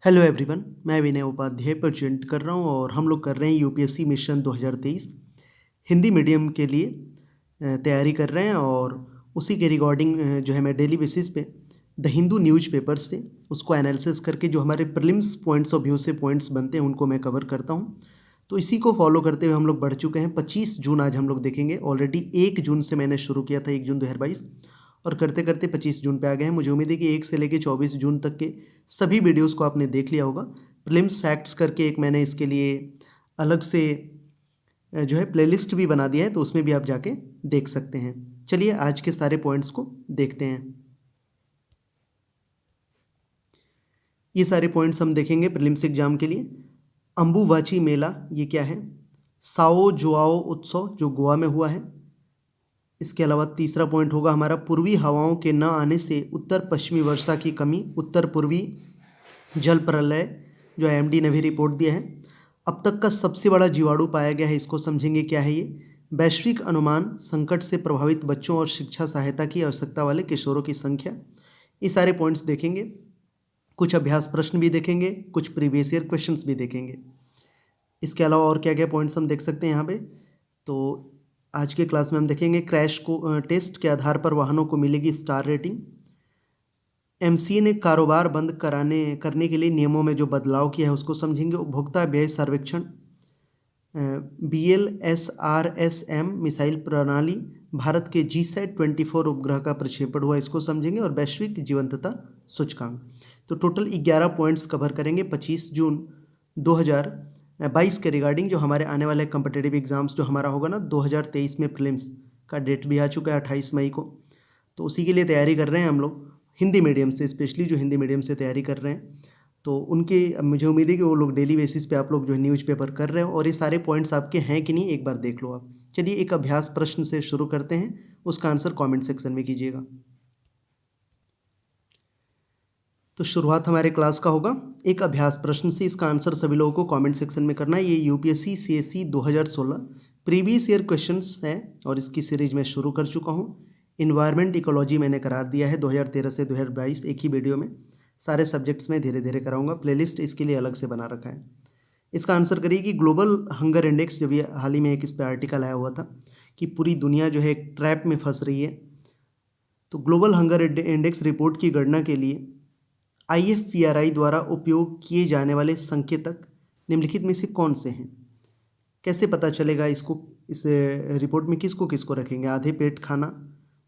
Hello everyone, मैं विनय Upadhyay present कर रहा हूँ और हम लोग कर रहे हैं यूपीएससी मिशन 2023 हिंदी मीडियम के लिए तैयारी कर रहे हैं। और उसी के रिगार्डिंग जो है मैं डेली बेसिस पे द हिंदू न्यूज़पेपर से उसको एनालिसिस करके जो हमारे प्रीलिम्स पॉइंट्स ऑफ व्यू से पॉइंट्स बनते हैं उनको मैं कवर करता हूँ। तो इसी को फॉलो करते हुए हम लोग बढ़ चुके हैं। 25 जून आज हम लोग देखेंगे। ऑलरेडी 1 जून से मैंने शुरू किया था, 1 जून 2022, और करते करते 25 जून पे आ गए हैं। मुझे उम्मीद है कि 1 से लेकर 24 जून तक के सभी वीडियोस को आपने देख लिया होगा। प्रीलिम्स फैक्ट्स करके एक मैंने इसके लिए अलग से जो है प्लेलिस्ट भी बना दिया है, तो उसमें भी आप जाके देख सकते हैं। चलिए आज के सारे पॉइंट्स को देखते हैं। ये सारे पॉइंट्स हम देखेंगे प्रीलिम्स एग्जाम के लिए। अंबुबाची मेला ये क्या है? साओ जोआओ उत्सव जो गोवा में हुआ है। इसके अलावा तीसरा पॉइंट होगा हमारा पूर्वी हवाओं के न आने से उत्तर पश्चिमी वर्षा की कमी, उत्तर पूर्वी जल प्रलय जो आईएमडी ने भी रिपोर्ट दिया है। अब तक का सबसे बड़ा जीवाणु पाया गया है, इसको समझेंगे क्या है ये। वैश्विक अनुमान, संकट से प्रभावित बच्चों और शिक्षा सहायता की आवश्यकता वाले किशोरों की संख्या। ये सारे पॉइंट्स देखेंगे। कुछ अभ्यास प्रश्न भी देखेंगे, कुछ प्रीवियस ईयर क्वेश्चंस भी देखेंगे। इसके अलावा और क्या क्या पॉइंट्स हम देख सकते हैं यहाँ पे। तो आज के क्लास में हम देखेंगे क्रैश को टेस्ट के आधार पर वाहनों को मिलेगी स्टार रेटिंग। एमसीए ने कारोबार बंद करने के लिए नियमों में जो बदलाव किया है उसको समझेंगे। उपभोक्ता व्यय सर्वेक्षण, BLSRSM मिसाइल प्रणाली, भारत के GSAT-24 उपग्रह का प्रक्षेपण हुआ, इसको समझेंगे। और वैश्विक जीवंतता सूचकांक। तो टोटल 11 पॉइंट्स कवर करेंगे 25 जून 2022 के रिगार्डिंग। जो हमारे आने वाले कम्पिटेटिव एग्जाम्स जो हमारा होगा ना 2023 में, प्रीलिम्स का डेट भी आ चुका है 28 मई को। तो उसी के लिए तैयारी कर रहे हैं हम लोग हिंदी मीडियम से, स्पेशली जो हिंदी मीडियम से तैयारी कर रहे हैं। तो उनके मुझे उम्मीद है कि वो लोग डेली बेसिस पे आप लोग जो है न्यूज़पेपर कर रहे हो, और ये सारे पॉइंट्स आपके हैं कि नहीं एक बार देख लो आप। चलिए एक अभ्यास प्रश्न से शुरू करते हैं, उसका आंसर कमेंट सेक्शन में कीजिएगा। तो शुरुआत हमारे क्लास का होगा एक अभ्यास प्रश्न से। इसका आंसर सभी लोगों को कमेंट सेक्शन में करना है। ये UPSC CSE 2016 previous year questions है और इसकी सीरीज मैं शुरू कर चुका हूँ। इन्वायरमेंट इकोलॉजी मैंने करार दिया है 2013 से 2022 एक ही वीडियो में। सारे सब्जेक्ट्स में धीरे धीरे कराऊंगा, प्लेलिस्ट इसके लिए अलग से बना रखा है। इसका आंसर करिए कि ग्लोबल हंगर इंडेक्स, जब ये हाल ही में एक इस पर आर्टिकल आया हुआ था कि पूरी दुनिया जो है एक ट्रैप में फंस रही है। तो ग्लोबल हंगर इंडेक्स रिपोर्ट की गणना के लिए IFPRI द्वारा उपयोग किए जाने वाले संकेतक निम्नलिखित में से कौन से हैं? कैसे पता चलेगा इसको? इस रिपोर्ट में किसको किसको रखेंगे? आधे पेट खाना,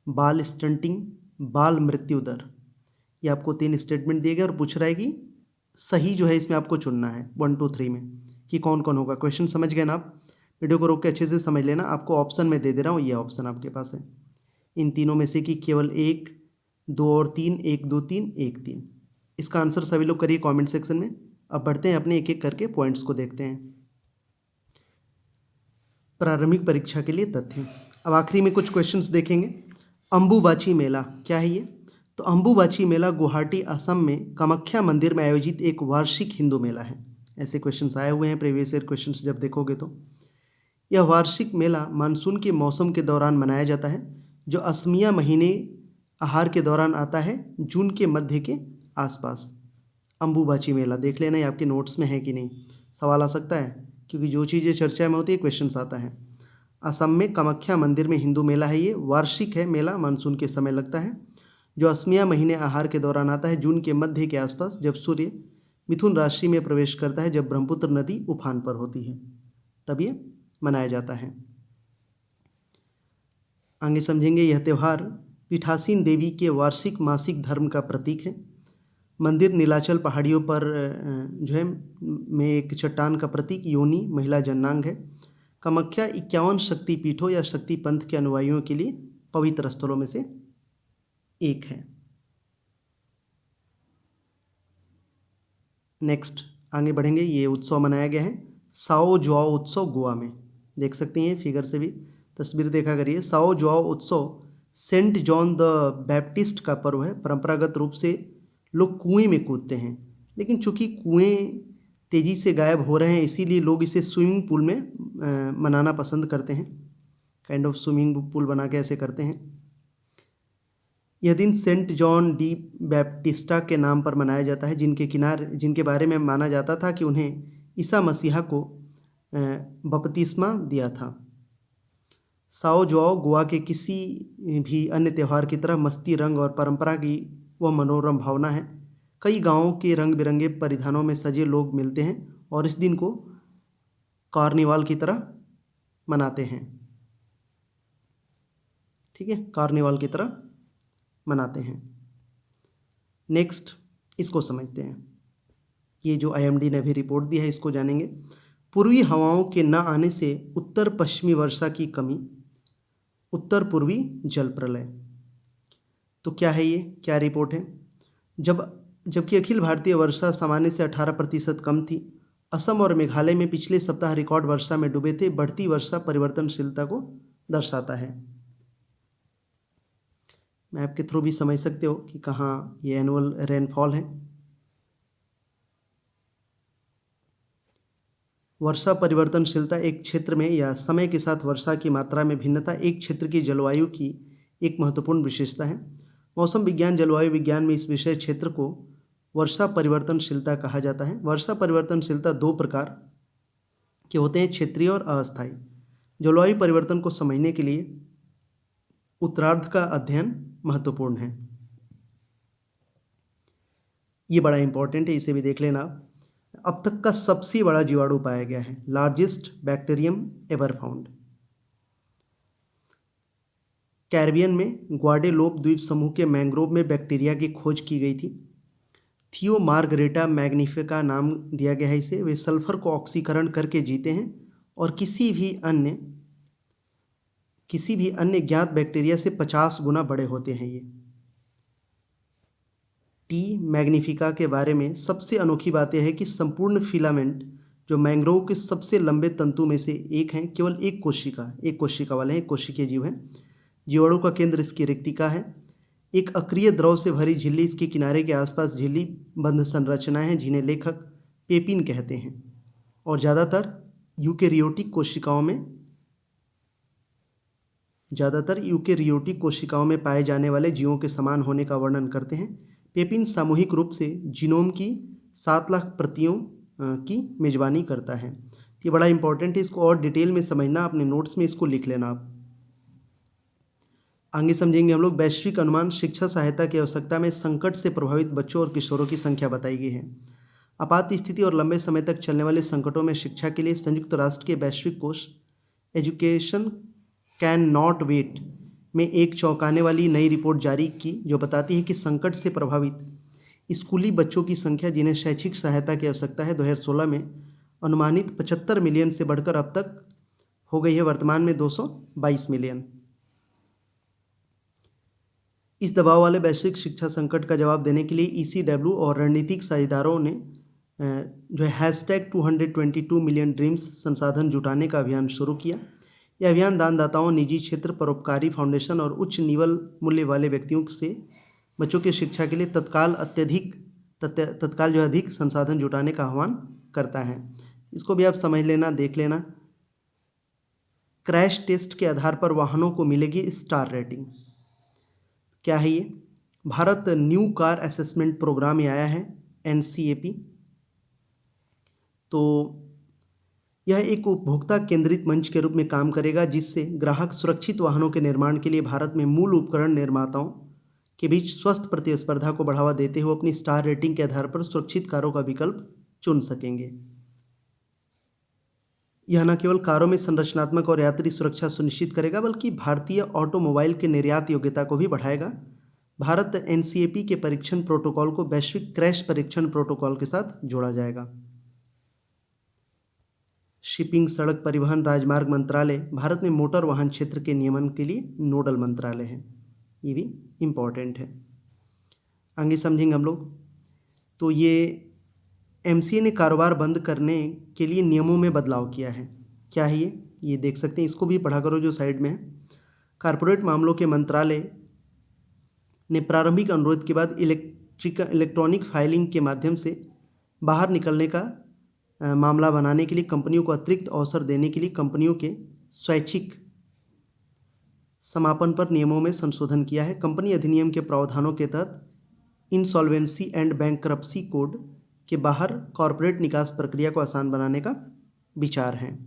बाल स्टंटिंग, बाल मृत्यु दर। ये आपको 3 स्टेटमेंट दिए गए और पूछ रहा है कि सही जो है इसमें आपको चुनना है 1 2 3 में कि कौन कौन होगा। क्वेश्चन समझ गए ना आप? वीडियो को रोक के अच्छे से समझ लेना। आपको ऑप्शन में दे रहा हूँ, ये ऑप्शन आपके पास है इन तीनों में से कि केवल 1 2 और 3, 1 2 3 1 3। इसका आंसर सभी लोग करिए कमेंट सेक्शन में। अब बढ़ते हैं अपने एक एक करके पॉइंट्स को देखते हैं। प्रारंभिक परीक्षा के लिए तथ्य। अब आखिरी में कुछ क्वेश्चंस देखेंगे। अंबुबाची मेला क्या है ये? तो अंबुबाची मेला गुवाहाटी असम में कामाख्या मंदिर में आयोजित एक वार्षिक हिंदू मेला है। ऐसे क्वेश्चंस आए हुए हैं प्रीवियस ईयर क्वेश्चंस जब देखोगे तो। यह वार्षिक मेला मानसून के मौसम के दौरान मनाया जाता है, जो असमिया महीने आहार के दौरान आता है, जून के मध्य के आसपास। अंबुबाची मेला देख लेना, ये आपके नोट्स में है कि नहीं, सवाल आ सकता है क्योंकि जो चीज़ें चर्चा में होती है क्वेश्चंस आता है। असम में कामाख्या मंदिर में हिंदू मेला है, ये वार्षिक है मेला, मानसून के समय लगता है, जो असमिया महीने आहार के दौरान आता है, जून के मध्य के आसपास, जब सूर्य मिथुन राशि में प्रवेश करता है, जब ब्रह्मपुत्र नदी उफान पर होती है, तब ये मनाया जाता है। आगे समझेंगे यह त्यौहार पीठासीन देवी के वार्षिक मासिक धर्म का प्रतीक है। मंदिर नीलाचल पहाड़ियों पर जो है में एक चट्टान का प्रतीक योनि महिला जननांग है। कामाख्या 51 शक्ति पीठों या शक्ति पंथ के अनुयायियों के लिए पवित्र स्थलों में से एक है। नेक्स्ट आगे बढ़ेंगे। ये उत्सव मनाया गया है साओ जोआओ उत्सव गोवा में। देख सकते हैं फिगर से भी तस्वीर देखा करिए। साओ जोआओ उत्सव सेंट जॉन द बैप्टिस्ट का पर्व है। परंपरागत रूप से लोग कुएं में कूदते हैं, लेकिन चूंकि कुएं तेज़ी से गायब हो रहे हैं इसीलिए लोग इसे स्विमिंग पूल में मनाना पसंद करते हैं। काइंड ऑफ स्विमिंग पूल बना के ऐसे करते हैं। यह दिन सेंट जॉन डी बैप्टिस्टा के नाम पर मनाया जाता है, जिनके बारे में माना जाता था कि उन्हें ईसा मसीहा को बपतिस्मा दिया था। साओ जोआओ गोवा के किसी भी अन्य त्यौहार की तरह मस्ती, रंग और परंपरा की वह मनोरम भावना है। कई गांवों के रंग बिरंगे परिधानों में सजे लोग मिलते हैं और इस दिन को कार्निवाल की तरह मनाते हैं। ठीक है, कार्निवाल की तरह मनाते हैं। नेक्स्ट इसको समझते हैं। ये जो आईएमडी ने भी रिपोर्ट दी है इसको जानेंगे। पूर्वी हवाओं के न आने से उत्तर पश्चिमी वर्षा की कमी, उत्तर पूर्वी जल प्रलय। तो क्या है ये, क्या रिपोर्ट है? जबकि अखिल भारतीय वर्षा सामान्य से 18% कम थी, असम और मेघालय में पिछले सप्ताह रिकॉर्ड वर्षा में डूबे थे। बढ़ती वर्षा परिवर्तनशीलता को दर्शाता है। मैप के थ्रू भी समझ सकते हो कि कहाँ ये एनुअल रेनफॉल है। वर्षा परिवर्तनशीलता एक क्षेत्र में या समय के साथ वर्षा की मात्रा में भिन्नता एक क्षेत्र की जलवायु की एक महत्वपूर्ण विशेषता है। मौसम विज्ञान जलवायु विज्ञान में इस विषय क्षेत्र को वर्षा परिवर्तनशीलता कहा जाता है। वर्षा परिवर्तनशीलता दो प्रकार के होते हैं, क्षेत्रीय और अस्थायी। जलवायु परिवर्तन को समझने के लिए उत्तरार्ध का अध्ययन महत्वपूर्ण है। ये बड़ा इंपॉर्टेंट है, इसे भी देख लेना। अब तक का सबसे बड़ा जीवाणु पाया गया है, largest bacterium ever found. Caribbean में ग्वाडेलोप द्वीप समूह के मैंग्रोव में बैक्टीरिया की खोज की गई थी। थियो मार्गरेटा मैग्निफिका नाम दिया गया है इसे। वे सल्फर को ऑक्सीकरण करके जीते हैं और किसी भी अन्य ज्ञात बैक्टीरिया से 50 गुना बड़े होते हैं। ये टी मैग्निफिका के बारे में सबसे अनोखी बात यह है कि संपूर्ण फिलामेंट जो मैंग्रोव के सबसे लंबे तंतु में से एक हैं, केवल एक कोशिका वाले हैं, एक कोशिकीय जीव हैं। जीवाणु का केंद्र इसकी रिक्तिका है। एक अक्रिय द्रव से भरी झिल्ली, इसके किनारे के आसपास झिल्ली बंध संरचनाएं हैं जिन्हें लेखक पेपिन कहते हैं और ज़्यादातर यूकेरियोटिक कोशिकाओं में पाए जाने वाले जीवों के समान होने का वर्णन करते हैं। पेपिन सामूहिक रूप से जीनोम की 7 लाख प्रतियों की मेजबानी करता है। ये बड़ा इंपॉर्टेंट है, इसको और डिटेल में समझना, अपने नोट्स में इसको लिख लेना आप। आगे समझेंगे हम लोग वैश्विक अनुमान। शिक्षा सहायता की आवश्यकता में संकट से प्रभावित बच्चों और किशोरों की संख्या बताई गई है। आपात स्थिति और लंबे समय तक चलने वाले संकटों में शिक्षा के लिए संयुक्त राष्ट्र के वैश्विक कोष एजुकेशन कैन नॉट वेट में एक चौंकाने वाली नई रिपोर्ट जारी की, जो बताती है कि संकट से प्रभावित स्कूली बच्चों की संख्या जिन्हें शैक्षिक सहायता की आवश्यकता है 2016 में अनुमानित 75 मिलियन से बढ़कर अब तक हो गई है वर्तमान में 222 मिलियन। इस दबाव वाले वैश्विक शिक्षा संकट का जवाब देने के लिए ECW और रणनीतिक साझेदारों ने जो है #222 मिलियन ड्रीम्स संसाधन जुटाने का अभियान शुरू किया। यह अभियान दानदाताओं, निजी क्षेत्र, परोपकारी फाउंडेशन और उच्च निवल मूल्य वाले व्यक्तियों से बच्चों की शिक्षा के लिए तत्काल जो अधिक संसाधन जुटाने का आह्वान करता है। इसको भी आप समझ लेना, देख लेना। क्रैश टेस्ट के आधार पर वाहनों को मिलेगी स्टार रेटिंग। क्या है ये? Bharat new car assessment programme में आया है, NCAP। तो यह एक उपभोक्ता केंद्रित मंच के रूप में काम करेगा, जिससे ग्राहक सुरक्षित वाहनों के निर्माण के लिए भारत में मूल उपकरण निर्माताओं के बीच स्वस्थ प्रतिस्पर्धा को बढ़ावा देते हुए अपनी स्टार रेटिंग के आधार पर सुरक्षित कारों का विकल्प चुन सकेंगे। यह न केवल कारों में संरचनात्मक और यात्री सुरक्षा सुनिश्चित करेगा, बल्कि भारतीय ऑटोमोबाइल के निर्यात योग्यता को भी बढ़ाएगा। भारत NCAP के परीक्षण प्रोटोकॉल को वैश्विक क्रैश परीक्षण प्रोटोकॉल के साथ जोड़ा जाएगा। शिपिंग, सड़क परिवहन, राजमार्ग मंत्रालय भारत में मोटर वाहन क्षेत्र के नियमन के लिए नोडल मंत्रालय है। ये भी इम्पॉर्टेंट है, आगे समझेंगे हम लोग। तो ये MCA ने कारोबार बंद करने के लिए नियमों में बदलाव किया है। क्या है ये देख सकते हैं, इसको भी पढ़ा करो जो साइड में है। कारपोरेट मामलों के मंत्रालय ने प्रारंभिक अनुरोध के बाद इलेक्ट्रॉनिक फाइलिंग के माध्यम से बाहर निकलने का मामला बनाने के लिए कंपनियों को अतिरिक्त अवसर देने के लिए कंपनियों के स्वैच्छिक समापन पर नियमों में संशोधन किया है। कंपनी अधिनियम के प्रावधानों के तहत इंसॉल्वेंसी एंड बैंकरप्सी कोड के बाहर कॉरपोरेट निकास प्रक्रिया को आसान बनाने का विचार है।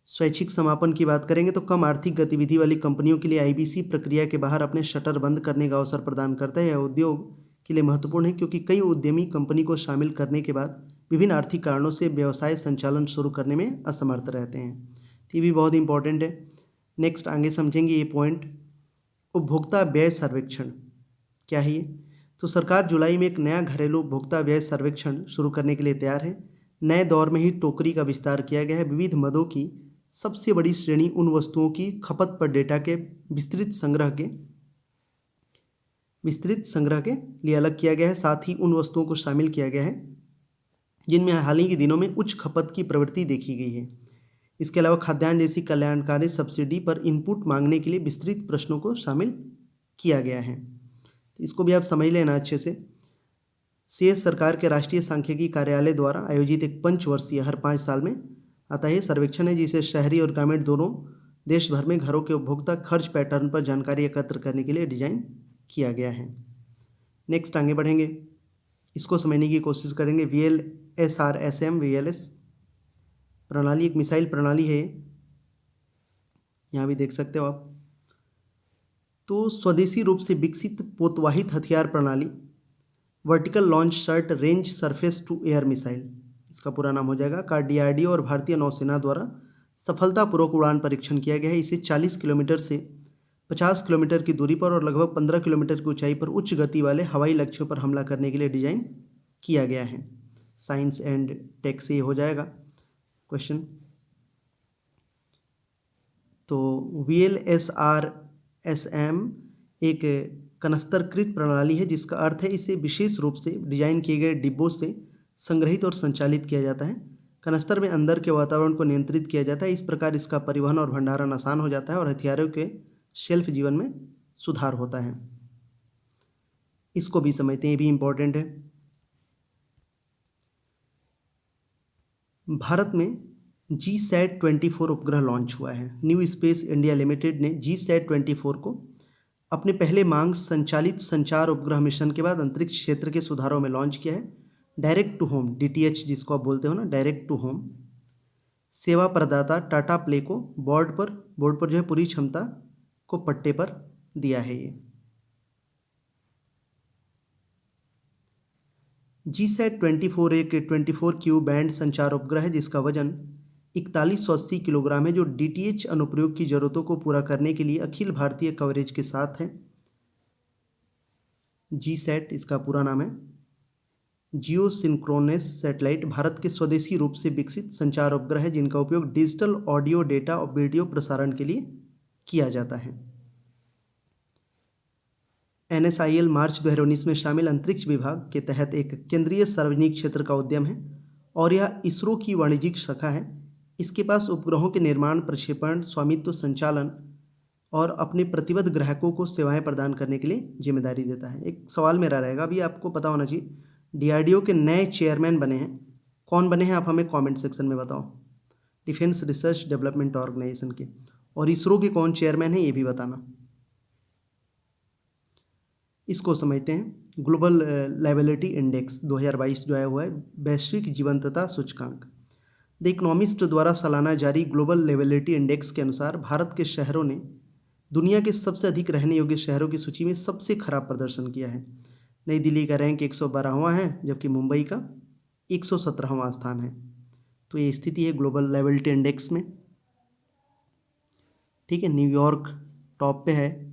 स्वैच्छिक समापन की बात करेंगे तो कम आर्थिक गतिविधि वाली कंपनियों के लिए आईबीसी प्रक्रिया के बाहर अपने शटर बंद करने का अवसर प्रदान करता है। यह उद्योग के लिए महत्वपूर्ण है क्योंकि कई उद्यमी कंपनी को शामिल करने के बाद विभिन्न आर्थिक कारणों से व्यवसाय संचालन शुरू करने में असमर्थ रहते हैं। तो ये भी बहुत इंपॉर्टेंट है। नेक्स्ट आगे समझेंगे ये पॉइंट। उपभोक्ता व्यय सर्वेक्षण क्या है ये? तो सरकार जुलाई में एक नया घरेलू उपभोक्ता व्यय सर्वेक्षण शुरू करने के लिए तैयार है। नए दौर में ही टोकरी का विस्तार किया गया है। विविध मदों की सबसे बड़ी श्रेणी उन वस्तुओं की खपत पर डेटा के विस्तृत संग्रह के लिए अलग किया गया है। साथ ही उन वस्तुओं को शामिल किया गया है जिनमें हाल ही के दिनों में उच्च खपत की प्रवृत्ति देखी गई है। इसके अलावा खाद्यान्न जैसी कल्याणकारी सब्सिडी पर इनपुट मांगने के लिए विस्तृत प्रश्नों को शामिल किया गया है। तो इसको भी आप समझ लेना अच्छे से। सीएस सरकार के राष्ट्रीय सांख्यिकी कार्यालय द्वारा आयोजित एक पंचवर्षीय हर 5 साल में आता है सर्वेक्षण है, जिसे शहरी और ग्रामीण दोनों देश भर में घरों के उपभोक्ता खर्च पैटर्न पर जानकारी एकत्र करने के लिए डिजाइन किया गया है। नेक्स्ट आगे बढ़ेंगे, इसको समझने की कोशिश करेंगे। VLSRSM VLS प्रणाली एक मिसाइल प्रणाली है, यहाँ भी देख सकते हो आप। तो स्वदेशी रूप से विकसित पोतवाहित हथियार प्रणाली vertical launch short range surface to air missile, इसका पूरा नाम हो जाएगा, का DRDO और भारतीय नौसेना द्वारा सफलतापूर्वक उड़ान परीक्षण किया गया है। इसे 40 किलोमीटर से 50 किलोमीटर की दूरी पर और लगभग 15 किलोमीटर की ऊंचाई पर उच्च गति वाले हवाई लक्ष्यों पर हमला करने के लिए डिजाइन किया गया है। साइंस एंड टेक से हो जाएगा क्वेश्चन। तो VLSRSM एक कनस्तरकृत प्रणाली है, जिसका अर्थ है इसे विशेष रूप से डिजाइन किए गए डिब्बों से संग्रहित और संचालित किया जाता है। कनस्तर में अंदर के वातावरण को नियंत्रित किया जाता है। इस प्रकार इसका परिवहन और भंडारण आसान हो जाता है और हथियारों के शेल्फ जीवन में सुधार होता है। इसको भी समझते हैं, ये भी इम्पोर्टेंट है। भारत में GSAT-24 उपग्रह लॉन्च हुआ है। न्यू स्पेस इंडिया लिमिटेड ने GSAT-24 को अपने पहले मांग संचालित संचार उपग्रह मिशन के बाद अंतरिक्ष क्षेत्र के सुधारों में लॉन्च किया है। डायरेक्ट टू होम DTH जिसको आप बोलते हो ना, डायरेक्ट टू होम सेवा प्रदाता टाटा प्ले को बोर्ड पर जो है पूरी क्षमता को पट्टे पर दिया है। ये GSAT-24 एक 24Q बैंड संचार उपग्रह है, जिसका वजन 4180 किलोग्राम है, जो DTH अनुप्रयोग की जरूरतों को पूरा करने के लिए अखिल भारतीय कवरेज के साथ है। GSAT इसका पूरा नाम है जियो सिंक्रोनस सैटेलाइट, भारत के स्वदेशी रूप से विकसित संचार उपग्रह है, जिनका उपयोग डिजिटल ऑडियो डेटा और वीडियो प्रसारण के लिए किया जाता है। NSIL मार्च 2019 में शामिल अंतरिक्ष विभाग के तहत एक केंद्रीय सार्वजनिक क्षेत्र का उद्यम है और यह इसरो की वाणिज्यिक शाखा है। इसके पास उपग्रहों के निर्माण, प्रक्षेपण, स्वामित्व, संचालन और अपने प्रतिबद्ध ग्राहकों को सेवाएं प्रदान करने के लिए जिम्मेदारी देता है। एक सवाल मेरा रहेगा, अभी आपको पता होना चाहिए DRDO के नए चेयरमैन बने हैं। कौन बने हैं आप हमें कमेंट सेक्शन में बताओ। डिफेंस रिसर्च डेवलपमेंट ऑर्गेनाइजेशन के। और इसरो के कौन चेयरमैन हैं ये भी बताना। इसको समझते हैं। ग्लोबल लायबिलिटी इंडेक्स 2022 जो आया हुआ है, वैश्विक जीवंतता सूचकांक। द इकोनॉमिस्ट द्वारा सालाना जारी ग्लोबल लायबिलिटी इंडेक्स के अनुसार भारत के शहरों ने दुनिया के सबसे अधिक रहने योग्य शहरों की सूची में सबसे खराब प्रदर्शन किया है। नई दिल्ली का रैंक 112वां है, जबकि मुंबई का 117वां स्थान है। तो ये स्थिति है ग्लोबल लायबिलिटी इंडेक्स में। ठीक है, न्यूयॉर्क टॉप पे है।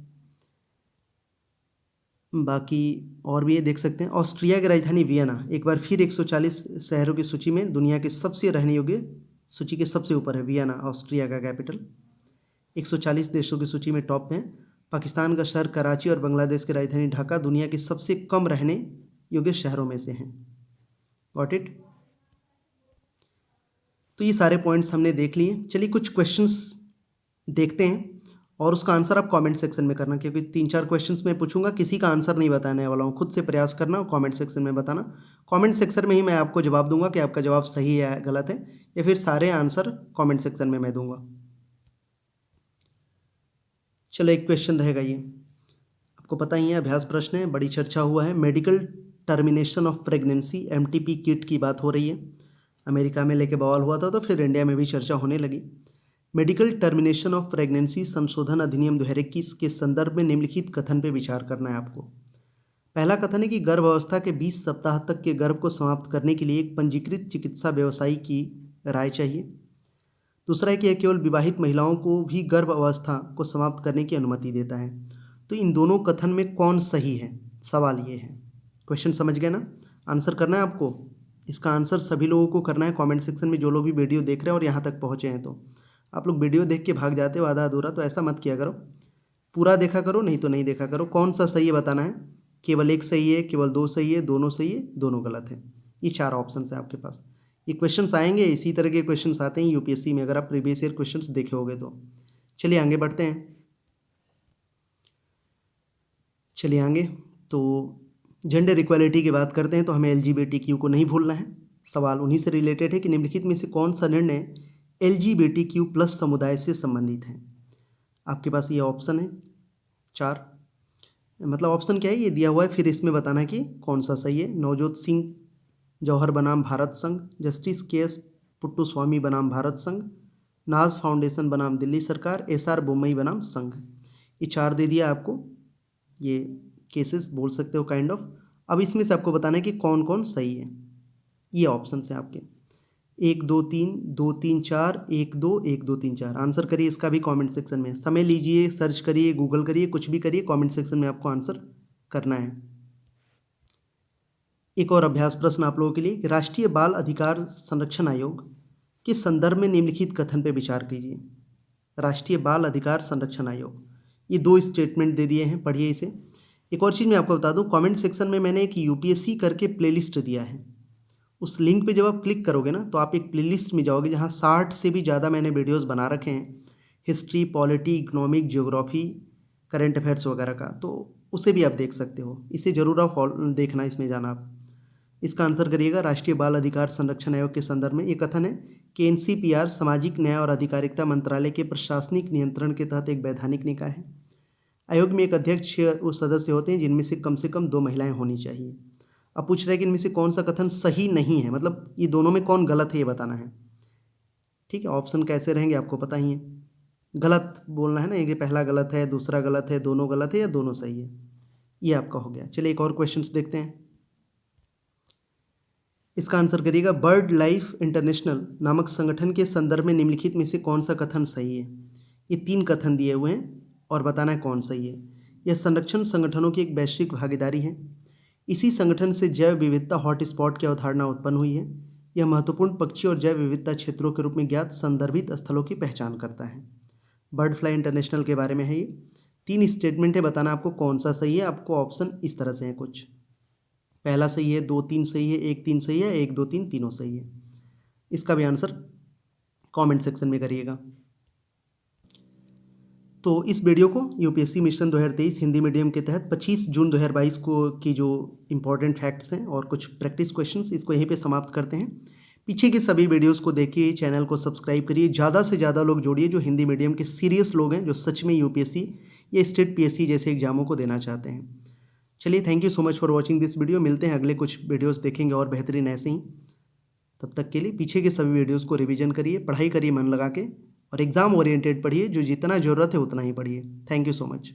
बाकी और भी ये देख सकते हैं। ऑस्ट्रिया की राजधानी वियना एक बार फिर 140 शहरों की सूची में दुनिया के सबसे रहने योग्य सूची के सबसे ऊपर है। वियना ऑस्ट्रिया का कैपिटल 140 देशों की सूची में टॉप में। पाकिस्तान का शहर कराची और बांग्लादेश की राजधानी ढाका दुनिया के सबसे कम रहने योग्य शहरों में से हैं। Got it. तो ये सारे पॉइंट्स हमने देख लिए। चलिए कुछ क्वेश्चंस देखते हैं और उसका आंसर आप कमेंट सेक्शन में करना, क्योंकि 3-4 क्वेश्चंस मैं पूछूंगा, किसी का आंसर नहीं बताने वाला हूँ। खुद से प्रयास करना और कमेंट सेक्शन में बताना। कमेंट सेक्शन में ही मैं आपको जवाब दूंगा कि आपका जवाब सही है गलत है, या फिर सारे आंसर कमेंट सेक्शन में मैं दूंगा। चलो एक क्वेश्चन रहेगा ये, आपको पता ही है अभ्यास प्रश्न है, बड़ी चर्चा हुआ है। Medical termination of pregnancy MTP kit की बात हो रही है। अमेरिका में लेके बवाल हुआ था तो फिर इंडिया में भी चर्चा होने लगी। मेडिकल टर्मिनेशन ऑफ प्रेगनेंसी संशोधन अधिनियम 2021 के संदर्भ में निम्नलिखित कथन पर विचार करना है आपको। पहला कथन है कि गर्भ अवस्था के 20 सप्ताह तक के गर्भ को समाप्त करने के लिए एक पंजीकृत चिकित्सा व्यवसायी की राय चाहिए। दूसरा है कि यह केवल विवाहित महिलाओं को भी गर्भ अवस्था को समाप्त करने की अनुमति देता है। तो इन दोनों कथन में कौन सही है, सवाल ये है। क्वेश्चन समझ गए ना? आंसर करना है आपको। इसका आंसर सभी लोगों को करना है कमेंट सेक्शन में, जो लोग भी वीडियो देख रहे हैं और यहाँ तक पहुँचे हैं। तो आप लोग वीडियो देख के भाग जाते हो आधा अधूरा, तो ऐसा मत किया करो, पूरा देखा करो, नहीं तो नहीं देखा करो। कौन सा सही है बताना है। केवल एक सही है, केवल दो सही है, दोनों सही है, दोनों गलत है। ये 4 ऑप्शन है आपके पास। ये क्वेश्चंस आएंगे, इसी तरह के क्वेश्चंस आते हैं यूपीएससी में, अगर आप प्रीवियस ईयर क्वेश्चंस देखे होगे तो। चलिए आगे बढ़ते हैं। चलिए आगे, तो जेंडर इक्वालिटी की बात करते हैं तो हमें LGBTQ को नहीं भूलना है। सवाल उन्हीं से रिलेटेड है कि निम्नलिखित में से कौन सा निर्णय LGBTQ+ समुदाय से संबंधित है। आपके पास ये ऑप्शन है 4, मतलब ऑप्शन क्या है ये दिया हुआ है, फिर इसमें बताना है कि कौन सा सही है। नवजोत सिंह जौहर बनाम भारत संघ, जस्टिस KS पुट्टुस्वामी बनाम भारत संघ, नाज फाउंडेशन बनाम दिल्ली सरकार, SR बोम्मई बनाम संघ। ये 4 दे दिया आपको, ये केसेस बोल सकते हो काइंड ऑफ। अब इसमें से आपको बताना है कि कौन कौन सही है। ये ऑप्शन है आपके 1 2 3 2 3 4 1 2 1 2 3 4। आंसर करिए इसका भी कमेंट सेक्शन में, समय लीजिए, सर्च करिए, गूगल करिए, कुछ भी करिए, कमेंट सेक्शन में आपको आंसर करना है। एक और अभ्यास प्रश्न आप लोगों के लिए, राष्ट्रीय बाल अधिकार संरक्षण आयोग के संदर्भ में निम्नलिखित कथन पर विचार कीजिए। राष्ट्रीय बाल अधिकार संरक्षण आयोग, ये 2 स्टेटमेंट दे दिए हैं, पढ़िए इसे। एक और चीज़ मैं आपको बता दूं, कमेंट सेक्शन में मैंने एक UPSC करके प्लेलिस्ट दिया है। उस लिंक पे जब आप क्लिक करोगे ना तो आप एक प्लेलिस्ट में जाओगे जहाँ 60 से भी ज़्यादा मैंने वीडियोस बना रखे हैं, history, polity, economic, geography, current affairs वगैरह का, तो उसे भी आप देख सकते हो। इसे ज़रूर आप देखना, इसमें जाना आप। इसका आंसर करिएगा। राष्ट्रीय बाल अधिकार संरक्षण आयोग के संदर्भ में ये कथन है कि NCPR सामाजिक न्याय और अधिकारिता मंत्रालय के प्रशासनिक नियंत्रण के तहत एक वैधानिक निकाय है। आयोग में एक अध्यक्ष वो सदस्य होते हैं जिनमें से कम 2 महिलाएं होनी चाहिए। अब पूछ रहे हैं कि इनमें से कौन सा कथन सही नहीं है, मतलब ये दोनों में कौन गलत है ये बताना है। ठीक है, ऑप्शन कैसे रहेंगे आपको पता ही है, गलत बोलना है ना, ये पहला गलत है, दूसरा गलत है, दोनों गलत है या दोनों सही है, ये आपका हो गया। चलिए एक और क्वेश्चंस देखते हैं, इसका आंसर करिएगा। बर्ड लाइफ इंटरनेशनल नामक संगठन के संदर्भ में निम्नलिखित में से कौन सा कथन सही है। ये 3 कथन दिए हुए हैं और बताना है कौन सही है। यह संरक्षण संगठनों की एक वैश्विक भागीदारी है। इसी संगठन से जैव विविधता हॉटस्पॉट की अवधारणा उत्पन्न हुई है। यह महत्वपूर्ण पक्षी और जैव विविधता क्षेत्रों के रूप में ज्ञात संदर्भित स्थलों की पहचान करता है। बर्ड फ्लाई इंटरनेशनल के बारे में है ये। 3 स्टेटमेंट है, बताना आपको कौन सा सही है। आपको ऑप्शन इस तरह से हैं कुछ, पहला सही है, 2 3 सही है, 1 3 सही है, 1 2 3 तीनों सही है। इसका भी आंसर कमेंट सेक्शन में करिएगा। तो इस वीडियो को UPSC मिशन 2023 हिंदी मीडियम के तहत 25 जून 2022 को की जो इम्पोर्टेंट फैक्ट्स हैं और कुछ प्रैक्टिस क्वेश्चंस, इसको यहीं पे समाप्त करते हैं। पीछे की सभी वीडियोस को देखिए, चैनल को सब्सक्राइब करिए, ज़्यादा से ज़्यादा लोग जोड़िए जो हिंदी मीडियम के सीरियस लोग हैं, जो सच में UPSC या स्टेट PSC जैसे एग्जामों को देना चाहते हैं। चलिए, thank you so much for watching this video. मिलते हैं अगले कुछ वीडियोज़ देखेंगे और बेहतरीन ऐसे ही। तब तक के लिए पीछे के सभी वीडियोज़ को रिवीजन करिए, पढ़ाई करिए मन लगा के, और एग्ज़ाम ओरिएंटेड पढ़िए, जो जितना ज़रूरत है उतना ही पढ़िए। Thank you so much.